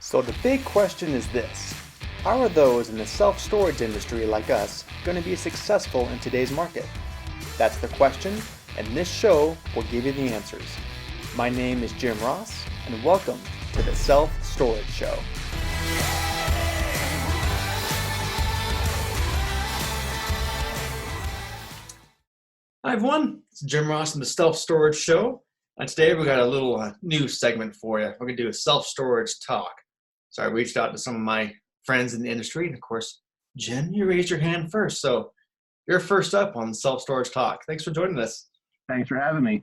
So the big question is this: how are those in the self-storage industry like us going to be successful in today's market? That's the question, and this show will give you the answers. My name is Jim Ross, and welcome to the Self-Storage Show. Hi everyone, it's Jim Ross from the Self-Storage Show. And today we got a little new segment for you. We're going to do a self-storage talk. So I reached out to some of my friends in the industry, and of course, Jen, you raised your hand first. So you're first up on self-storage talk. Thanks for joining us. Thanks for having me.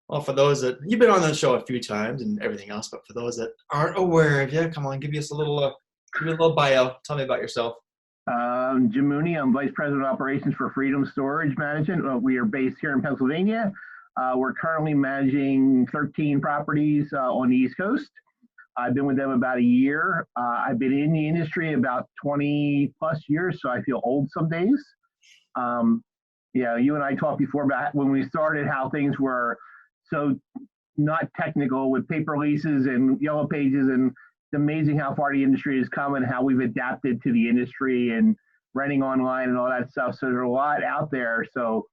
Well, for those that, you've been on the show a few times and everything else, but for those that aren't aware of you, come on, give us a little bio. Tell me about yourself. Jim Mooney, I'm Vice President of Operations for Freedom Storage Management. We are based here in Pennsylvania. We're currently managing 13 properties on the East Coast. I've been with them about a year. I've been in the industry about 20 plus years, so I feel old some days. You and I talked before about when we started how things were so not technical with paper leases and yellow pages, and it's amazing how far the industry has come and how we've adapted to the industry and renting online and all that stuff. So there's a lot out there. So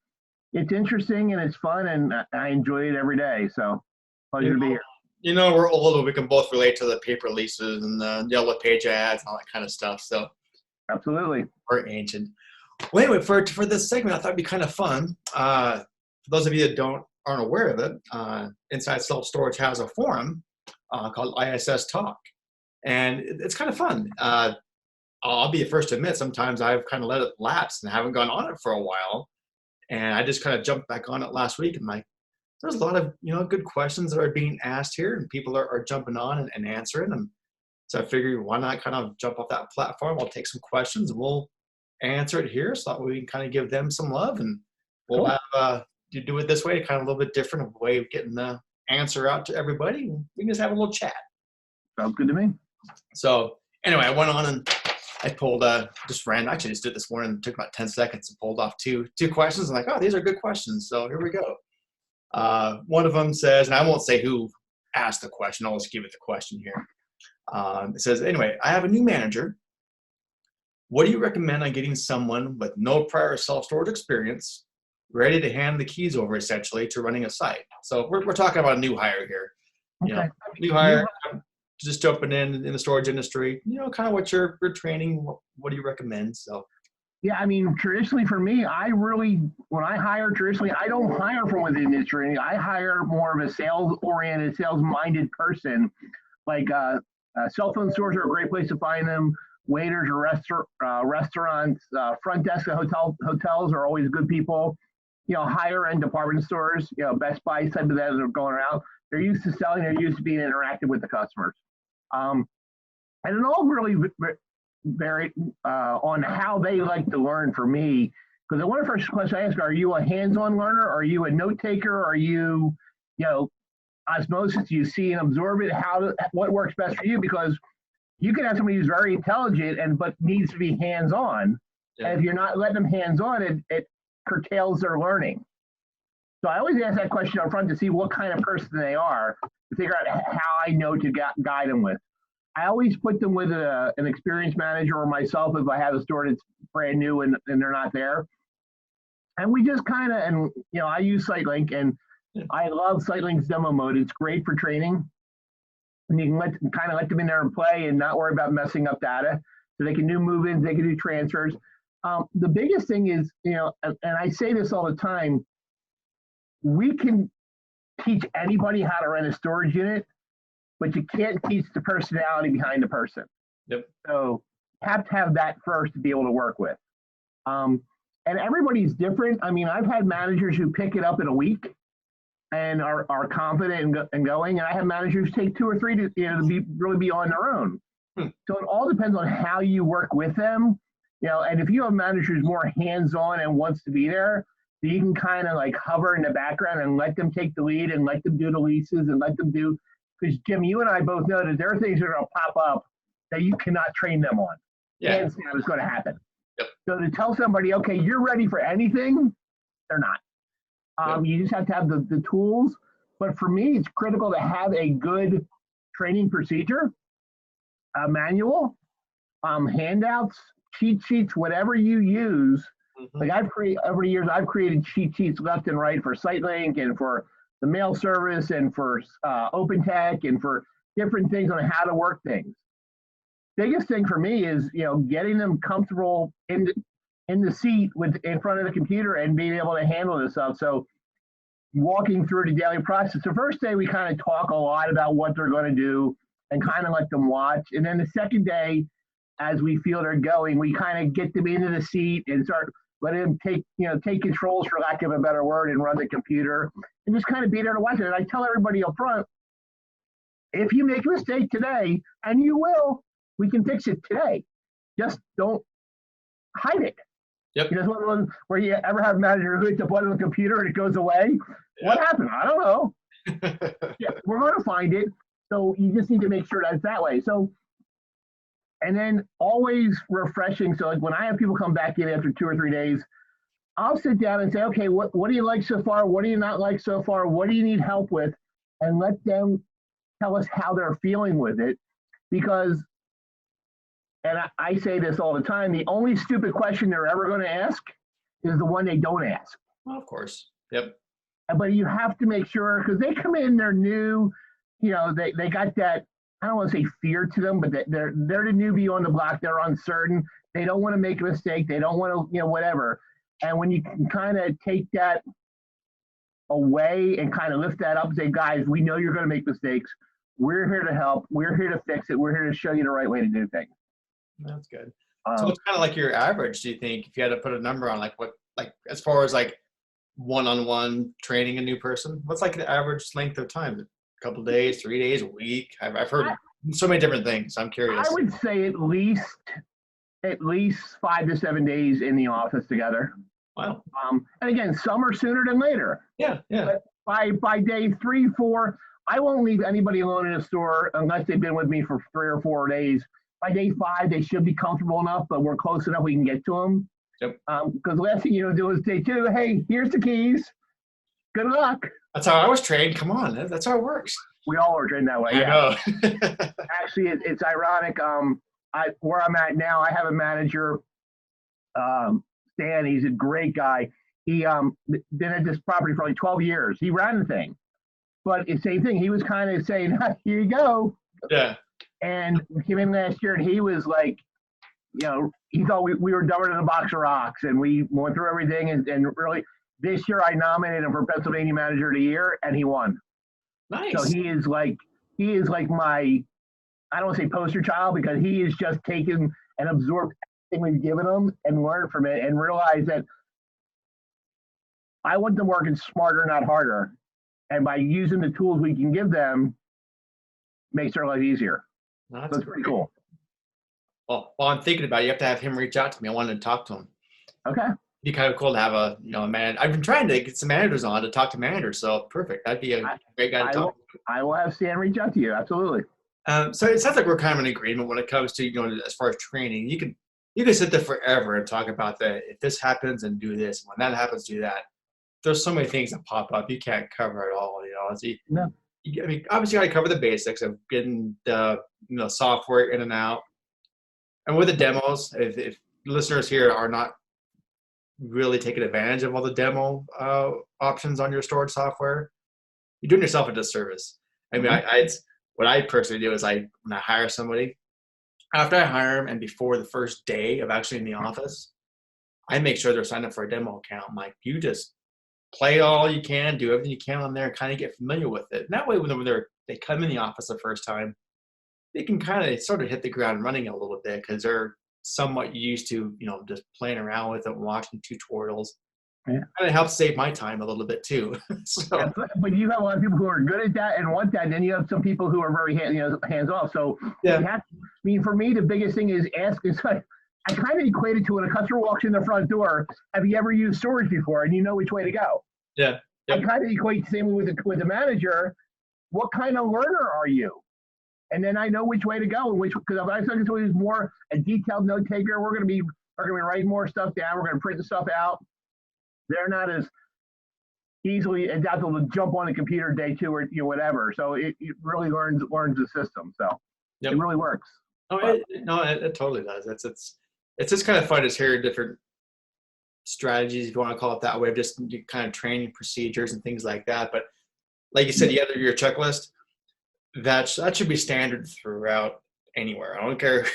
it's interesting and it's fun, and I enjoy it every day. So pleasure to be here. You know, we're old, but we can both relate to the paper leases and the yellow page ads and all that kind of stuff. So Absolutely. we're ancient. Well, anyway, for this segment, I thought it'd be kind of fun. For those of you that aren't aware of it, Inside Self Storage has a forum called ISS Talk, and it's kind of fun. I'll be the first to admit, sometimes I've kind of let it lapse and haven't gone on it for a while, and I just kind of jumped back on it last week, and there's a lot of good questions that are being asked here, and people are jumping on and answering them. So I figured, why not kind of jump off that platform? I'll take some questions and we'll answer it here, so that we can kind of give them some love, and we'll have you do it this way, kind of a little bit different of way of getting the answer out to everybody. We can just have a little chat. Sounds good to me. So anyway, I went on and I pulled just did it this morning. It took about 10 seconds and pulled off two questions. I'm like, oh, these are good questions. So here we go. One of them says, and I won't say who asked the question, I'll just give it the question here. It says, anyway, I have a new manager. What do you recommend on getting someone with no prior self-storage experience ready to hand the keys over essentially to running a site? So we're talking about a new hire here. Okay. New hire, just jumping in the storage industry, kind of what your training, what do you recommend? So. Yeah, I mean, traditionally for me, when I hire, traditionally, I don't hire from within the industry. I hire more of a sales-oriented, sales-minded person. Like cell phone stores are a great place to find them. Waiters or restaurants, front desk at hotels are always good people. Higher end department stores, Best Buy, type of that are going around. They're used to selling. They're used to being interactive with the customers. And it all really vary on how they like to learn for me. Because the one first question I ask, are you a hands-on learner? Are you a note taker? Are you, osmosis? Do you see and absorb it? What works best for you? Because you can have somebody who's very intelligent but needs to be hands-on. Yeah. And if you're not letting them hands-on, it curtails their learning. So I always ask that question up front to see what kind of person they are, to figure out how I know to guide them with. I always put them with an experienced manager or myself if I have a store that's brand new and they're not there. And we just kind of, I use SiteLink, and I love SiteLink's demo mode. It's great for training. And you can let them in there and play and not worry about messing up data. So they can do move-ins, they can do transfers. The biggest thing is, and I say this all the time, we can teach anybody how to rent a storage unit, but you can't teach the personality behind the person. Yep. So you have to have that first to be able to work with. And everybody's different. I mean, I've had managers who pick it up in a week and are confident and going, and I have managers who take 2 or 3 to really be on their own. So it all depends on how you work with them. And if you have a manager who's more hands-on and wants to be there, then you can kind of like hover in the background and let them take the lead and let them do the leases and let them do, because Jim, you and I both know that there are things that are going to pop up that you cannot train them on. Yeah. Hands down, it's going to happen. Yep. So to tell somebody, okay, you're ready for anything, they're not. Yep. You just have to have the tools. But for me, it's critical to have a good training procedure A manual, handouts, cheat sheets, whatever you use. Like over the years, I've created cheat sheets left and right for SiteLink and for the mail service and for OpenTech and for different things on how to work things. Biggest thing for me is getting them comfortable in the seat in front of the computer and being able to handle this stuff. So walking through the daily process. The first day we kind of talk a lot about what they're going to do and kind of let them watch. And then the second day, as we feel they're going, we kind of get them into the seat and start letting them take controls, for lack of a better word, and run the computer and just kind of be there to watch it. And I tell everybody up front, if you make a mistake today, and you will, we can fix it today. Just don't hide it. Yep. You know, where you ever have a manager who hits a button on the computer and it goes away? Yep. What happened? I don't know. Yeah, we're going to find it. So you just need to make sure that's that way. So, and then always refreshing. So like when I have people come back in after 2 or 3 days, I'll sit down and say, okay, what do you like so far? What do you not like so far? What do you need help with? And let them tell us how they're feeling with it. Because, and I say this all the time, the only stupid question they're ever going to ask is the one they don't ask. Well, of course. Yep. But you have to make sure, because they come in, they're new, they got that, I don't want to say fear to them, but they're the newbie on the block. They're uncertain. They don't want to make a mistake. They don't want to, whatever. And when you can kind of take that away and kind of lift that up and say, guys, we know you're going to make mistakes. We're here to help. We're here to fix it. We're here to show you the right way to do things. That's good. So what's kind of like your average, do you think, if you had to put a number on as far as like one-on-one training a new person, what's like the average length of time? A couple of days, 3 days, a week? I've heard so many different things. I'm curious. I would say at least 5 to 7 days in the office together. Wow. And again, some are sooner than later. Yeah. But by day 3, 4, I won't leave anybody alone in a store unless they've been with me for 3 or 4 days. By day 5, they should be comfortable enough, but we're close enough we can get to them. Yep. Because the last thing you do is day 2, hey, here's the keys. Good luck. That's how I was trained. Come on, that's how it works. We all are trained that way. I know. Actually, it's ironic. Where I'm at now, I have a manager, Stan. He's a great guy. He been at this property for like 12 years. He ran the thing, but it's the same thing. He was kind of saying, "Here you go." Yeah. And we came in last year, and he was like, he thought we were dumber than a box of rocks, and we went through everything, and really, this year I nominated him for Pennsylvania Manager of the Year, and he won. Nice. So he is like my, I don't want to say poster child, because he has just taken and absorbed everything we've given him and learned from it and realized that I want them working smarter, not harder. And by using the tools we can give them, makes their life easier. No, that's pretty cool. Well, while I'm thinking about it, you have to have him reach out to me. I wanted to talk to him. Okay. It'd be kind of cool to have a man. I've been trying to get some managers on to talk to managers, so perfect. That'd be a great guy to talk to. I will have Stan reach out to you. Absolutely. So it sounds like we're kind of in agreement when it comes to as far as training. You can sit there forever and talk about that. If this happens, and do this. When that happens, do that. There's so many things that pop up. You can't cover it all. No. I mean, obviously, you got to cover the basics of getting the software in and out. And with the demos, if listeners here are not really taking advantage of all the demo options on your storage software, you're doing yourself a disservice. I mean, what I personally do is when I hire somebody, after I hire them and before the first day of actually in the office, I make sure they're signed up for a demo account. I'm like, you just play all you can, do everything you can on there, kind of get familiar with it. And that way, when they come in the office the first time, they can kind of sort of hit the ground running a little bit because they're somewhat used to, just playing around with it, watching tutorials. Yeah. And it helps save my time a little bit too. So. Yeah, but you have a lot of people who are good at that and want that, and then you have some people who are very hands off. So yeah, for me, the biggest thing is I kind of equate it to when a customer walks in the front door. Have you ever used storage before? And you know which way to go. Yeah. Yep. I kind of equate the same with the manager. What kind of learner are you? And then I know which way to go, and because if I'm talking to someone who's more a detailed note taker, we're going to be writing more stuff down. We're going to print the stuff out. They're not as easily adaptable to jump on the computer day 2 or whatever. So it really learns the system. So It really works. Oh, it totally does. It's just kind of fun to hear different strategies, if you want to call it that way, of just kind of training procedures and things like that. But like you said, you have your checklist. That should be standard throughout anywhere. I don't care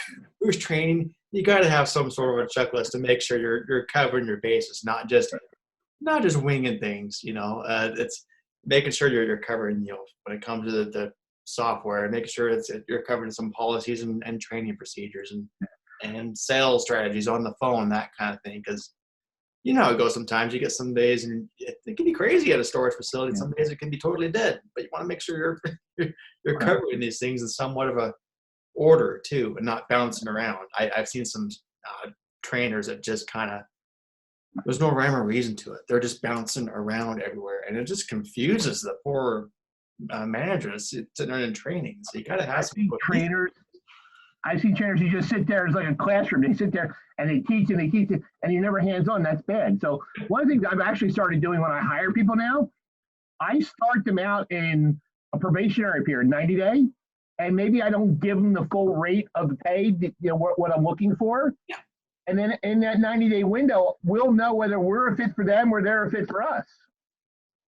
who's training. You got to have some sort of a checklist to make sure you're covering your bases, not just winging things. It's making sure you're covering. When it comes to the software, making sure you're covering some policies and training procedures and sales strategies on the phone, that kind of thing. Because how it goes sometimes. You get some days and it can be crazy at a storage facility. Some days it can be totally dead, but you want to make sure you're covering these things in somewhat of a order too, and not bouncing around. I've seen some trainers that just kind of, there's no rhyme or reason to it. They're just bouncing around everywhere, and it just confuses the poor managers sitting there in training. So you got to have some trainers. I see trainers who just sit there. It's like a classroom. They sit there and they teach and they teach it, and you're never hands-on. That's bad. So one of the things I've actually started doing when I hire people now, I start them out in a probationary period, 90-day, and maybe I don't give them the full rate of the pay, what I'm looking for. Yeah. And then in that 90-day window, we'll know whether we're a fit for them or they're a fit for us.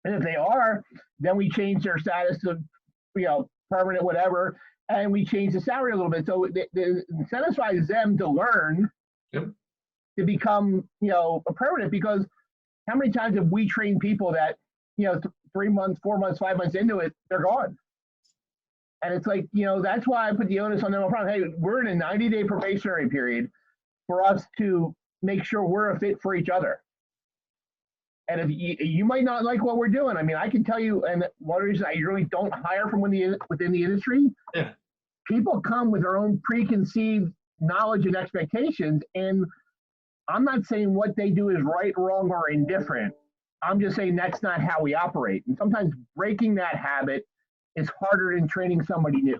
And if they are, then we change their status to, permanent, whatever, and we change the salary a little bit. So it incentivizes them to learn, to become, a permanent, because how many times have we trained people that, 3 months, 4 months, 5 months into it, they're gone. And it's like, that's why I put the onus on them up front. Hey, we're in a 90-day probationary period for us to make sure we're a fit for each other. And if you might not like what we're doing, I mean, I can tell you, and one reason I really don't hire from within the industry, people come with their own preconceived knowledge and expectations. And I'm not saying what they do is right, wrong, or indifferent. I'm just saying that's not how we operate. And sometimes breaking that habit is harder than training somebody new.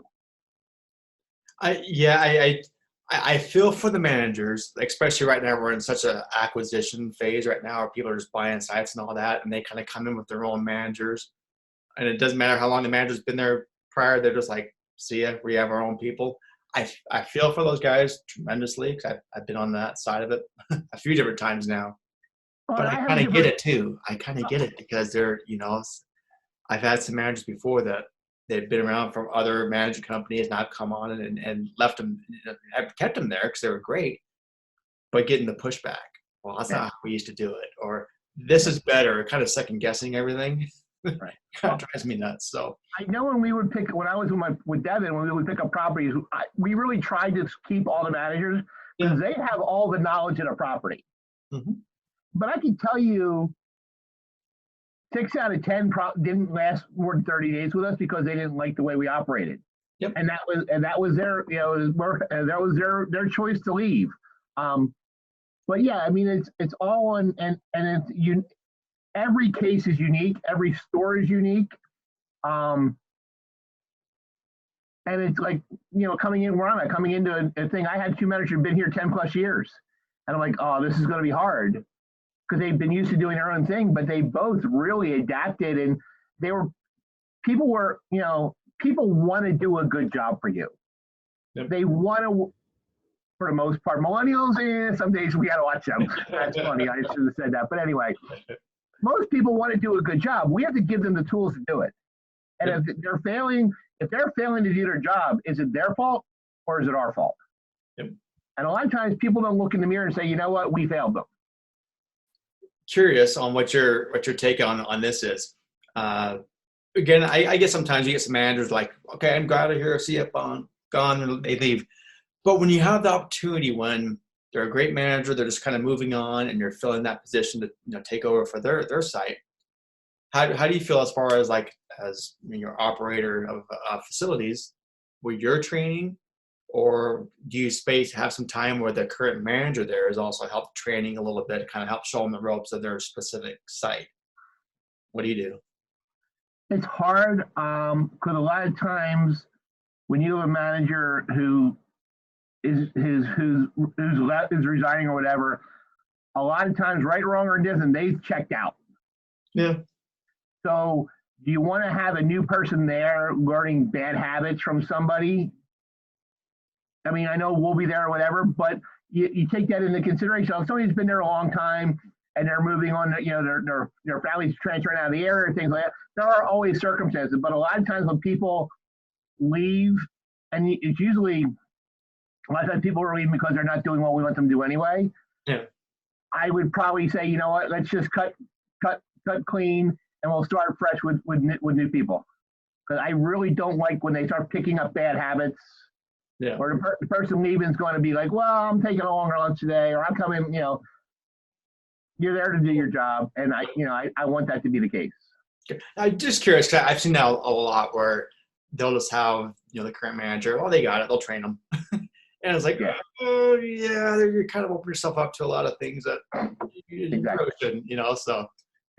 I feel for the managers, especially right now. We're in such an acquisition phase right now, where people are just buying sites and all that, and they kind of come in with their own managers. And it doesn't matter how long the manager's been there prior; they're just like, "See ya, we have our own people." I feel for those guys tremendously, because I've been on that side of it a few different times now. But I kind of get it too. I kind of get it, because they're, I've had some managers before that they've been around from other management companies, and I've come on and left them. I've kept them there because they were great, but getting the pushback. Well, that's not how we used to do it, or this is better. Kind of second guessing everything. Right. Kind of drives me nuts. So I know when I was with Devin, when we would pick up properties, we really tried to keep all the managers, because they have all the knowledge of a property. Mm-hmm. But I can tell you, 6 out of 10 didn't last more than 30 days with us because they didn't like the way we operated. Yep. And that was their, that was their choice to leave. But yeah, I mean, it's all on, and it's every case is unique. Every store is unique. And it's like, coming into a thing. I had 2 managers who've been here 10 plus years. And I'm like, oh, this is going to be hard, because they've been used to doing their own thing, but they both really adapted, and people want to do a good job for you. Yep. They want to, for the most part. Millennials, some days we got to watch them. That's funny. I should have said that. But anyway, most people want to do a good job. We have to give them the tools to do it. And if they're failing to do their job, is it their fault or is it our fault? Yep. And a lot of times people don't look in the mirror and say, you know what, we failed them. Curious on what your take on this is. Again, I guess sometimes you get some managers like, okay, I'm glad to hear CF gone, and they leave. But when you have the opportunity, when they're a great manager, they're just kind of moving on, and you're filling that position to take over for their site. How do you feel as far as your operator of facilities, with your training? Or do you have some time where the current manager there is also help training a little bit, kind of help show them the ropes of their specific site? What do you do? It's hard, because a lot of times when you have a manager who is resigning or whatever, a lot of times, right, wrong, or indifferent, they've checked out. Yeah. So do you want to have a new person there learning bad habits from somebody? I mean, I know we'll be there or whatever, but you take that into consideration. If somebody's been there a long time and they're moving on, you know, their family's transferring out of the area, things like that, there are always circumstances. But a lot of times when people leave, and it's usually a lot of times people are leaving because they're not doing what we want them to do anyway. Yeah. I would probably say, you know what, let's just cut clean, and we'll start fresh with new people. Because I really don't like when they start picking up bad habits. Yeah. Or the person leaving is going to be like, well, I'm taking a longer lunch today, or I'm coming, you know, you're there to do your job. And I want that to be the case. I'm just curious, because I've seen now a lot where they'll just have, you know, the current manager, oh, they got it, they'll train them. And it's like, oh, yeah, you're kind of opening yourself up to a lot of things that you really shouldn't, you know, so.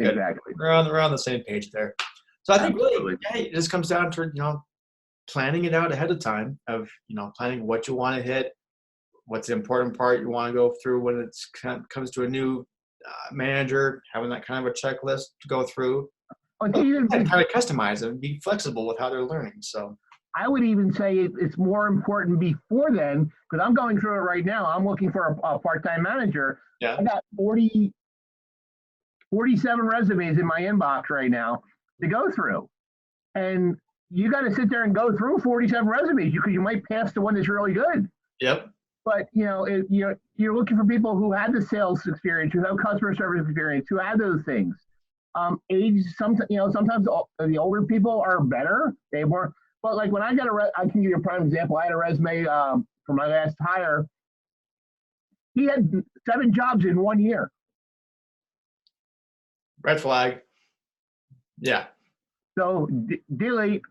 Exactly. We're on the same page there. So I think really, yeah, it just comes down to, you know, planning it out ahead of time of, you know, planning what you want to hit, what's the important part you want to go through when it comes to a new manager, having that kind of a checklist to go through. And kind of customize and be flexible with how they're learning. So I would even say it's more important before then, because I'm going through it right now. I'm looking for a part-time manager. Yeah. I got 47 resumes in my inbox right now to go through. And you got to sit there and go through 47 resumes because you might pass the one that's really good. Yep. But, you know, you're looking for people who had the sales experience, who have customer service experience, who have those things. Age, sometimes the older people are better. They more, but like when I got I can give you a prime example. I had a resume for my last hire. He had 7 jobs in 1 year. Red flag. Yeah. So delete.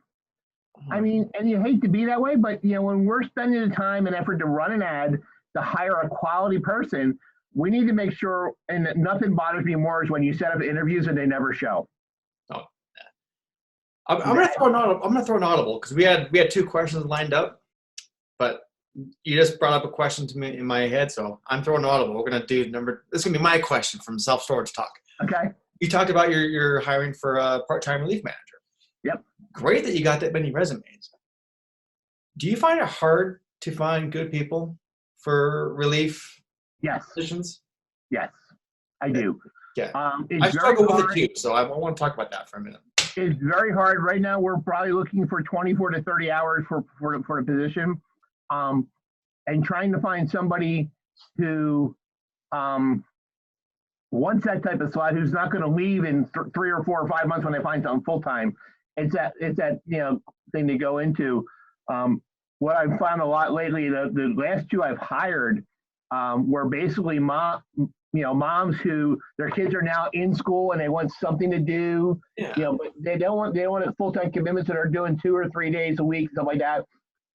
I mean, and you hate to be that way, but you know, when we're spending the time and effort to run an ad to hire a quality person, we need to make sure, and nothing bothers me more is when you set up interviews and they never show. Oh, I'm gonna throw an audible because we had 2 questions lined up, but you just brought up a question to me in my head, so I'm throwing an audible. We're gonna do this is gonna be my question from Self Storage Talk. Okay. You talked about your hiring for a part-time relief manager. Yep. Great that you got that many resumes. Do you find it hard to find good people for relief positions? Yes, I do. Yeah. I struggle with it too, so I want to talk about that for a minute. It's very hard. Right now, we're probably looking for 24 to 30 hours for a position, and trying to find somebody who wants that type of slot, who's not going to leave in 3 or 4 or 5 months when they find something full time. It's that you know thing to go into. What I've found a lot lately, the last 2 I've hired were basically moms who their kids are now in school and they want something to do. Yeah. You know, but they don't want a full-time commitments that are doing 2 or 3 days a week, stuff like that.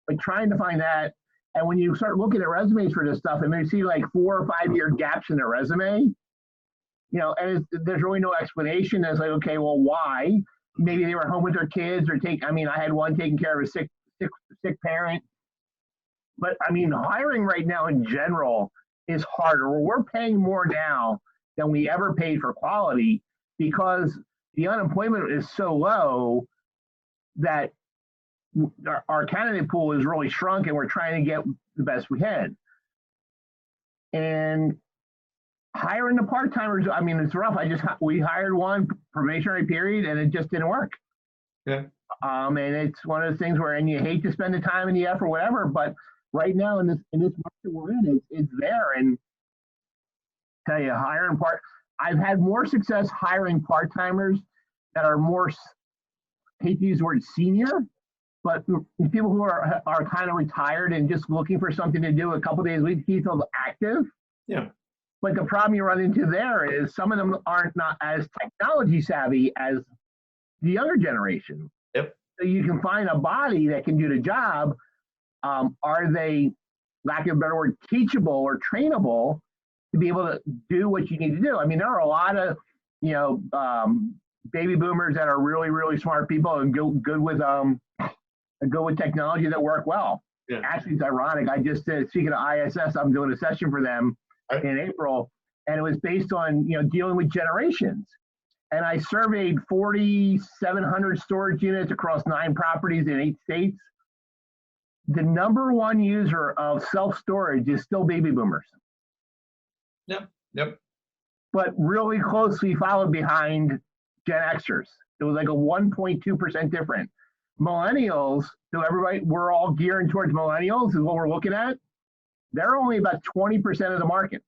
But trying to find that, and when you start looking at resumes for this stuff, and they see like 4 or 5 year gaps in their resume, you know, and there's really no explanation. It's like, okay, well, why? Maybe they were home with their kids, or I had one taking care of a sick parent. But I mean, hiring right now in general is harder. We're paying more now than we ever paid for quality because the unemployment is so low that our candidate pool is really shrunk, and we're trying to get the best we can. And hiring the part-timers, I mean, it's rough. We hired one probationary period and it just didn't work. Yeah. And it's one of those things where, and you hate to spend the time and the effort, whatever, but right now in this market we're in, it's there. And tell you, I've had more success hiring part-timers that are more, hate to use the word senior, but people who are kind of retired and just looking for something to do a couple days a week to keep them active. Yeah. But the problem you run into there is some of them not as technology savvy as the younger generation. Yep. So you can find a body that can do the job. Are they, lack of a better word, teachable or trainable to be able to do what you need to do? I mean, there are a lot of, baby boomers that are really, really smart people and good with technology that work well. Yeah. Actually, it's ironic. I just did, speaking of ISS, I'm doing a session for them in April, and it was based on dealing with generations. And I surveyed 4,700 storage units across 9 properties in 8 states. the number one user of self-storage is still baby boomers, Yep. Yep. but really closely followed behind Gen Xers. It was like a 1.2% different. Millennials, so everybody, we're all gearing towards millennials is what we're looking at. They're only about 20% of the market.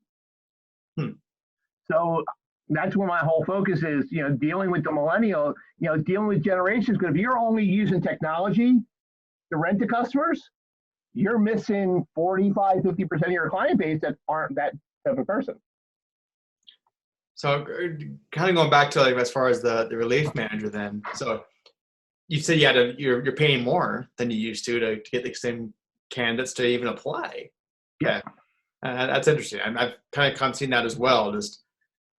So that's where my whole focus is, dealing with the millennial, dealing with generations. Because if you're only using technology to rent to customers, you're missing 45, 50% of your client base that aren't that type of person. So kind of going back to like as far as the relief manager then. So you said you're paying more than you used to get the same candidates to even apply. Yeah. That's interesting. I've kind of seen that as well. Just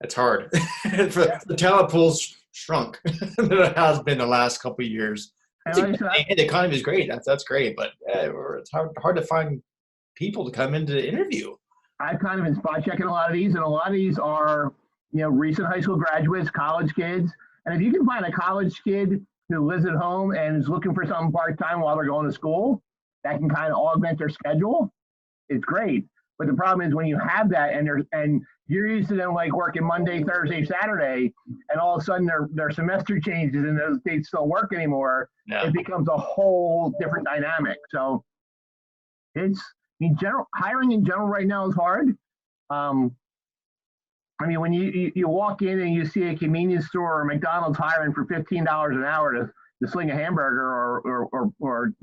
it's hard. The talent pool's shrunk than it has been the last couple of years. The economy is great. That's great, but it's hard to find people to come in to interview. I've kind of been spot checking a lot of these, and a lot of these are recent high school graduates, college kids, and if you can find a college kid who lives at home and is looking for something part-time while they're going to school, that can kind of augment their schedule, it's great. But the problem is when you have that and you're used to them like working Monday, Thursday, Saturday, and all of a sudden their semester changes and those dates don't work anymore, It becomes a whole different dynamic. So hiring in general right now is hard. When you walk in and you see a convenience store or McDonald's hiring for $15 an hour to sling a hamburger or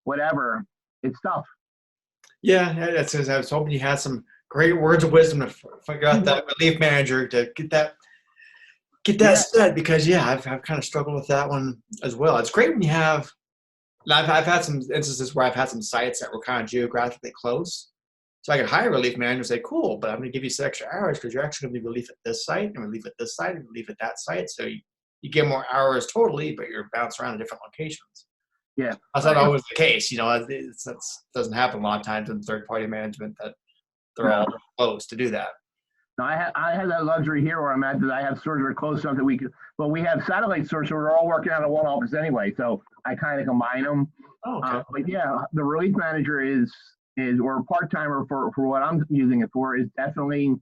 whatever, it's tough. Yeah, that's. I was hoping you had some great words of wisdom to figure out that relief manager to get that set, because I've kind of struggled with that one as well. It's great when you have. I've had some instances where I've had some sites that were kind of geographically close. So I could hire a relief manager and say, cool, but I'm going to give you some extra hours because you're actually going to be relief at this site and relief at this site and relief at that site. So you get more hours totally, but you're bounced around to different locations. Yeah. That's not always the case. It doesn't happen a lot of times in third-party management that they're all close to do that. No, I have that luxury here where I'm at that I have stores that are close enough that we have satellite stores, so we're all working out of one office anyway. So I kind of combine them. Oh, okay. But the relief manager is or part-timer for what I'm using it for is definitely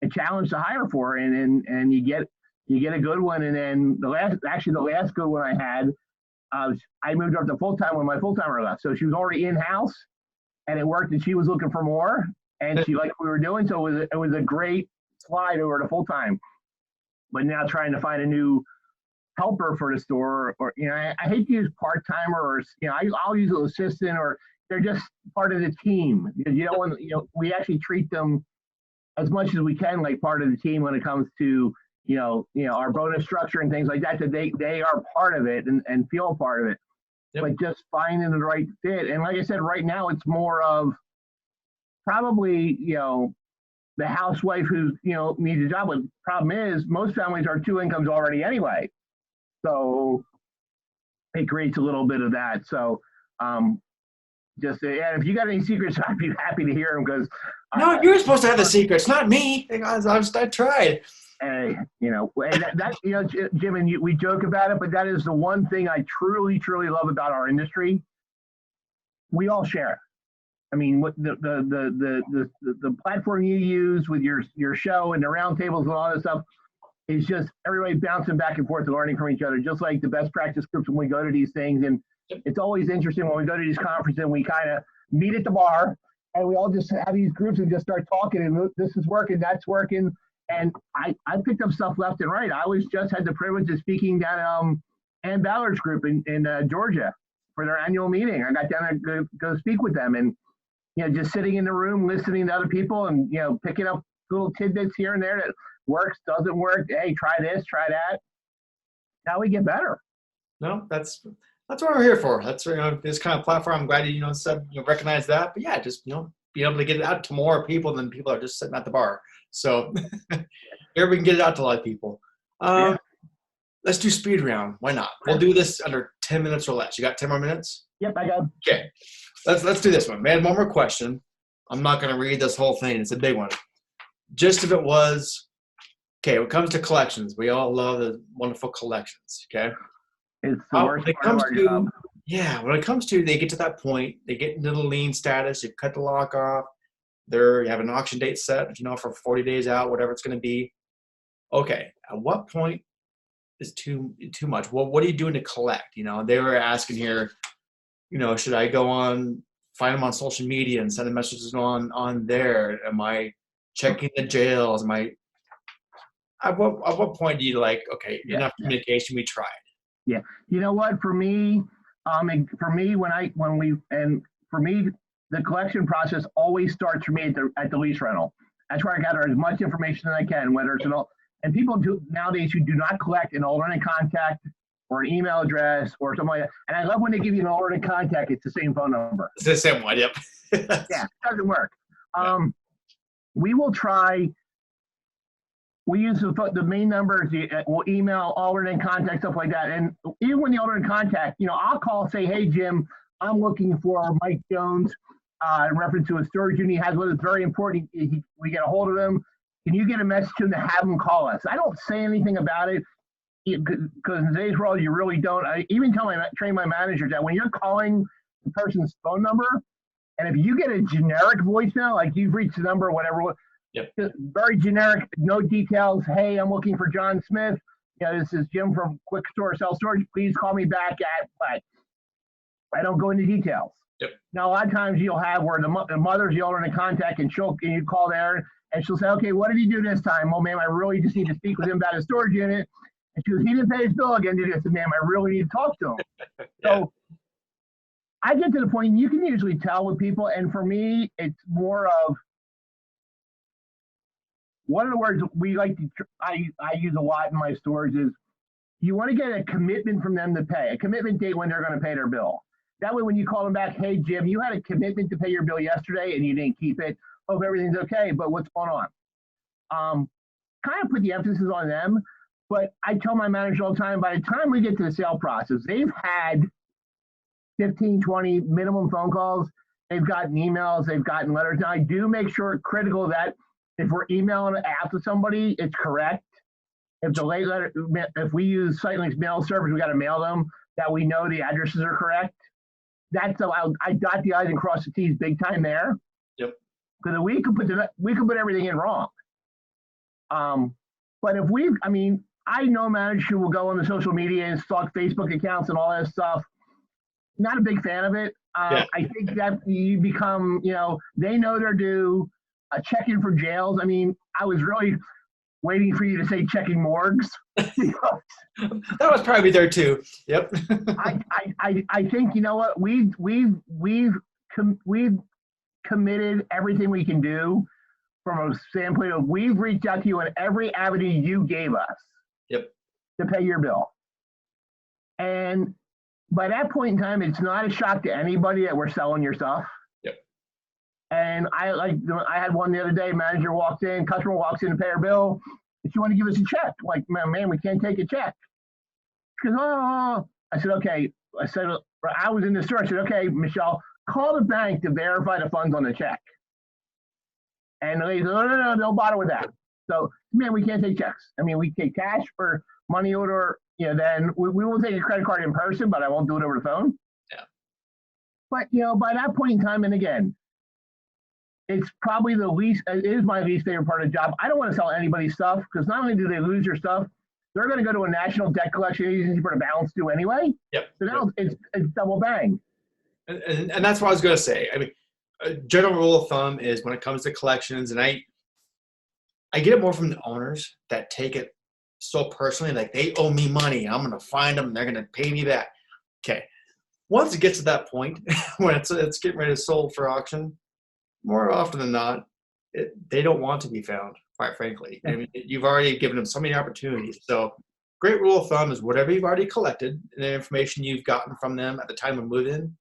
a challenge to hire for, and you get a good one. And then the last good one I had, I moved up to full-time when my full-timer left. So she was already in-house and it worked, and she was looking for more and she liked what we were doing. So it was a great slide over to full-time. But now trying to find a new helper for the store, or I hate to use part-timer, or I'll use an assistant, or they're just part of the team. We actually treat them as much as we can like part of the team when it comes to our bonus structure and things like that. That they are part of it and feel a part of it. Yep. But just finding the right fit. And like I said, right now it's more of probably the housewife who needs a job. But the problem is most families are two incomes already anyway, so it creates a little bit of that. So if you got any secrets, I'd be happy to hear them, because no, you're supposed to have the secrets, not me. I tried. Hey, Jim, and we joke about it, but that is the one thing I truly, truly love about our industry. We all share. I mean, what the platform you use with your show and the roundtables and all that stuff is just everybody bouncing back and forth and learning from each other, just like the best practice groups when we go to these things. And it's always interesting when we go to these conferences and we kind of meet at the bar and we all just have these groups and just start talking, and this is working, that's working. And I picked up stuff left and right. I just had the privilege of speaking at Ann Ballard's group in Georgia for their annual meeting. I got down there to go speak with them, and just sitting in the room listening to other people and picking up little tidbits here and there that works, doesn't work. Hey, try this, try that. How we get better. No, that's what we're here for. That's this kind of platform. I'm glad you said recognize that. But just be able to get it out to more people than people are just sitting at the bar. So here we can get it out to a lot of people. Let's do speed round. Why not? We'll do this under 10 minutes or less. You got 10 more minutes? Yep, I got. Okay. Let's do this one. Man, one more question. I'm not going to read this whole thing. It's a big one. Just if it was, okay, when it comes to collections, we all love the wonderful collections, okay? It's the worst part of our job. Yeah, when it comes to, they get to that point, they get into the lien status, you cut the lock off, you have an auction date set, for 40 days out, whatever it's going to be. Okay, at what point is too much? Well, what are you doing to collect? They were asking here, should I go on, find them on social media and send the messages on there? Am I checking the jails? At what point do you okay, enough communication, we tried? Yeah. You know what? For me, the collection process always starts for me at the lease rental. That's where I gather as much information as I can, whether it's and people nowadays who do not collect an alternate contact or an email address or something like that. And I love when they give you an alternate contact, it's the same phone number. It's the same one, yep. Yeah, it doesn't work. We will try. We use the main numbers. We'll email alternate contact, stuff like that. And even when the alternate contact, I'll call, say, hey, Jim, I'm looking for Mike Jones in reference to a storage unit he has with us. It's very important. We get a hold of him. Can you get a message to him to have him call us? I don't say anything about it because in today's world, you really don't. I even train my managers that when you're calling the person's phone number, and if you get a generic voicemail, like you've reached the number or whatever, yep, very generic, no details. Hey, I'm looking for John Smith. This is Jim from Quick Store Self Storage. Please call me back at what? I don't go into details. Yep. Now, a lot of times you'll have where the mother's the alternate contact, and you call there, and she'll say, okay, what did he do this time? Oh, ma'am, I really just need to speak with him about his storage unit. And she goes, he didn't pay his bill again, did he? I said, ma'am, I really need to talk to him. Yeah. So I get to the point, you can usually tell with people, and for me, it's more of, one of the words I use a lot in my stores is, you want to get a commitment from them to pay, a commitment date when they're going to pay their bill. That way, when you call them back, hey, Jim, you had a commitment to pay your bill yesterday and you didn't keep it. Hope everything's okay, but what's going on? Kind of put the emphasis on them, but I tell my manager all the time, by the time we get to the sale process, they've had 15, 20 minimum phone calls. They've gotten emails, they've gotten letters. Now, I do make sure critical that if we're emailing out to somebody, it's correct. If the late letter, if we use SiteLink's mail service, we got to mail them that we know the addresses are correct. That's allowed. I dot the I's and cross the T's big time there. Yep. Because we could put everything in wrong. But if I know managers who will go on the social media and stalk Facebook accounts and all that stuff. Not a big fan of it. I think that you become, they know they're due. Checking for jails. I was really waiting for you to say checking morgues. That was probably there too. Yep. I think, you know what, we've committed everything we can do from a standpoint of we've reached out to you on every avenue you gave us. Yep. To pay your bill. And by that point in time, it's not a shock to anybody that we're selling your stuff. Yep. And I had one the other day, customer walks in to pay her bill. If you want to give us a check, like, man, we can't take a check. She goes, oh. I said, okay. I was in the store. I said, okay, Michelle, call the bank to verify the funds on the check. And the lady said, no, don't bother with that. So, man, we can't take checks. We take cash for money order. Then we will take a credit card in person, but I won't do it over the phone. Yeah. But, by that point in time, and again, it's probably it is my least favorite part of the job. I don't want to sell anybody's stuff because not only do they lose their stuff, they're going to go to a national debt collection agency for the balance due anyway. Yep. So now it's double bang. And that's what I was going to say. A general rule of thumb is when it comes to collections, and I get it more from the owners that take it so personally, like they owe me money. I'm going to find them and they're going to pay me back. Okay. Once it gets to that point, when it's getting ready to sold for auction, more often than not, they don't want to be found, quite frankly. You've already given them so many opportunities. So great rule of thumb is whatever you've already collected, and the information you've gotten from them at the time of move-in,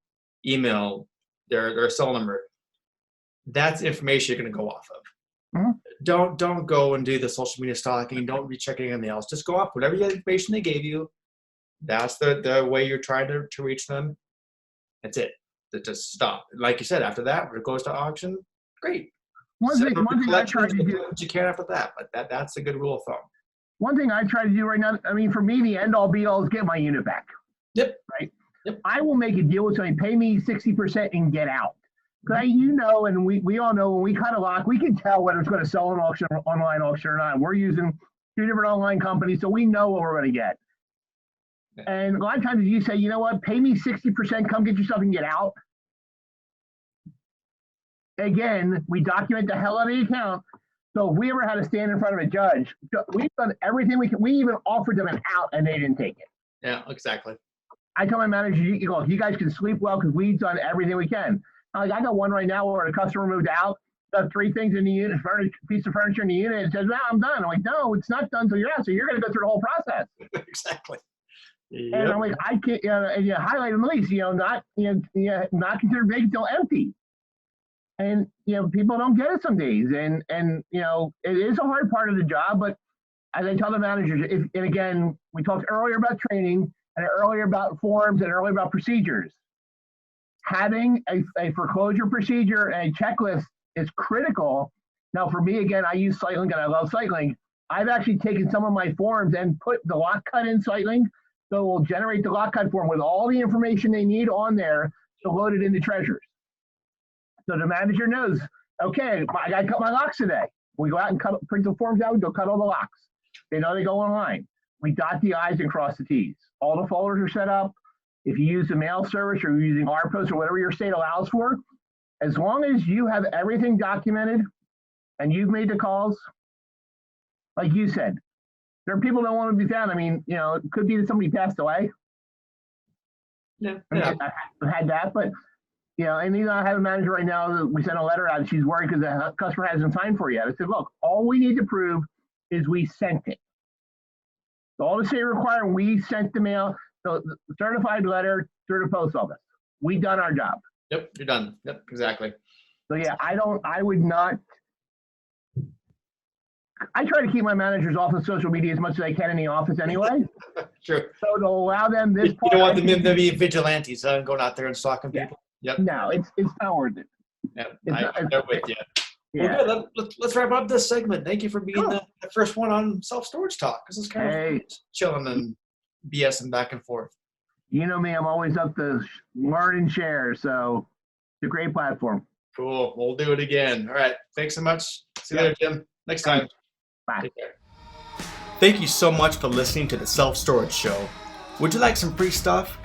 email, their cell number, that's information you're going to go off of. Mm-hmm. Don't go and do the social media stalking. Don't be checking anything else. Just go off whatever information they gave you. That's the way you're trying to reach them. That's it. Just stop. Like you said, after that, when it goes to auction, great. One thing I try to do, what you can after that, but that's a good rule of thumb. One thing I try to do right now, for me, the end all be all is get my unit back. Yep. Right. Yep. I will make a deal with somebody, pay me 60% and get out. Because and we all know when we cut a lock, we can tell whether it's going to sell an auction, online auction or not. We're using 2 different online companies, so we know what we're going to get. Yeah. And a lot of times you say, you know what, pay me 60%, come get yourself and get out. Again, we document the hell out of the account. So if we ever had to stand in front of a judge, we've done everything we can. We even offered them an out and they didn't take it. Yeah, exactly. I tell my manager, you guys can sleep well because we've done everything we can. I got one right now where a customer moved out, does 3 things in the unit, piece of furniture in the unit, and says, "Well, I'm done." I'm like, "No, it's not done till you're out. So you're going to go through the whole process." Exactly. Yep. And I'm like, I can't. And you highlight in the lease, not considered vacant till empty. And people don't get it some days, and it is a hard part of the job. But as I tell the managers, and again, we talked earlier about training, and earlier about forms, and earlier about procedures. Having a foreclosure procedure and a checklist is critical. Now, for me, again, I use SiteLink and I love SiteLink. I've actually taken some of my forms and put the lock cut in SiteLink, so it will generate the lock cut form with all the information they need on there to load it into Treasures. So the manager knows, okay, I got to cut my locks today. We go out and print the forms out, we go cut all the locks. They know they go online. We dot the I's and cross the T's. All the folders are set up. If you use the mail service or you're using RPost or whatever your state allows for, as long as you have everything documented and you've made the calls, like you said, there are people that don't want to be found. I mean, it could be that somebody passed away. Yeah. I've had that, but and even I have a manager right now that we sent a letter out and she's worried because the customer hasn't signed for it yet. I said, look, all we need to prove is we sent it. So all the state required, we sent the mail, the certified letter through the post office. We done our job. Yep, you're done. Yep, exactly. So yeah, I would not. I try to keep my managers off of social media as much as I can in the office anyway. Sure. So to allow them this You don't want them to be vigilantes, going out there and stalking people. Yep. No, it's not worth it. Yep, I'm there with you. Yeah. Well, good. Let's wrap up this segment. Thank you for being the first one on self-storage talk. This is kind of chilling and BSing back and forth. You know me, I'm always up to learn and share, so it's a great platform. Cool. We'll do it again. All right. Thanks so much. See you later, Jim. Next time. Bye. Take care. Thank you so much for listening to the Self Storage Show. Would you like some free stuff?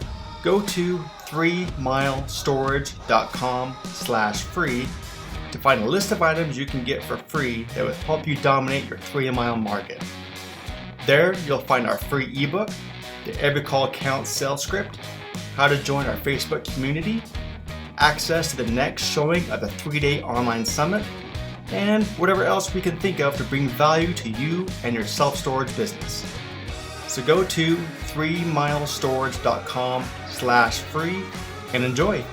Go to 3milestorage.com/free to find a list of items you can get for free that will help you dominate your 3-mile market. There, you'll find our free ebook, the Every Call Counts sales script, how to join our Facebook community, access to the next showing of the 3-day online summit, and whatever else we can think of to bring value to you and your self-storage business. So go to 3milestorage.com/free and enjoy.